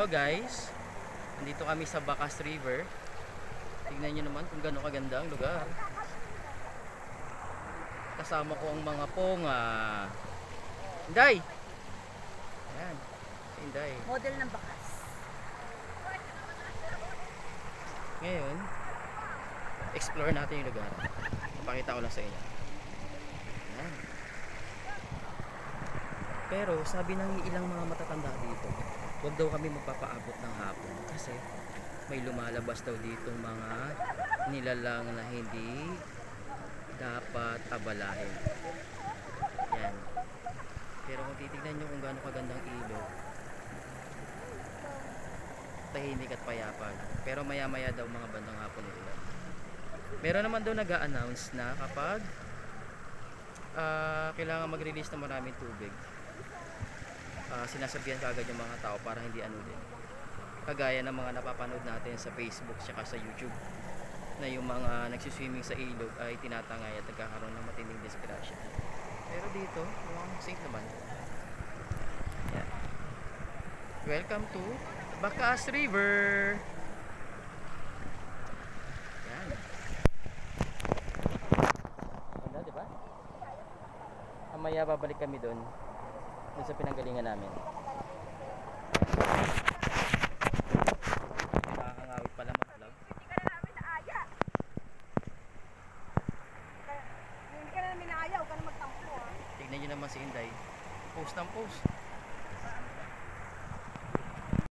Hello guys, nandito kami sa Bacas River. Tingnan nyo naman kung gano'ng kaganda ang lugar. Kasama ko ang mga ponga. Inday! Ayan, si Inday. Model ng Bacas. Ngayon, explore natin yung lugar. Papakita ko lang sa inyo. Ayan. Pero sabi ng ilang mga matatanda dito, huwag daw kami magpapaabot ng hapon kasi may lumalabas daw ditong mga nilalang na hindi dapat abalahin. Yan. Pero kung titignan nyo kung gaano kagandang ilog, tahimik at payapa. Pero maya maya daw mga bandang hapon ito. Meron naman daw nag-a-announce na kapag kailangan mag-release ng maraming tubig, sinasabihan kaagad yung mga tao para hindi ano din, kagaya ng mga napapanood natin sa Facebook at sa YouTube na yung mga nagsiswimming sa ilog ay tinatangay at nagkakaroon ng matinding disgrasya. Pero dito mukhang safe naman. Yan. Welcome to Bacas River. Yan. Ganda, diba? Mamaya babalik kami doon sa pinanggalingan namin. Nakakangawit pala mag-vlog. Hindi ka na namin ayaw, huwag ka na magtampo. Tignan nyo naman si Inday. Post ng post.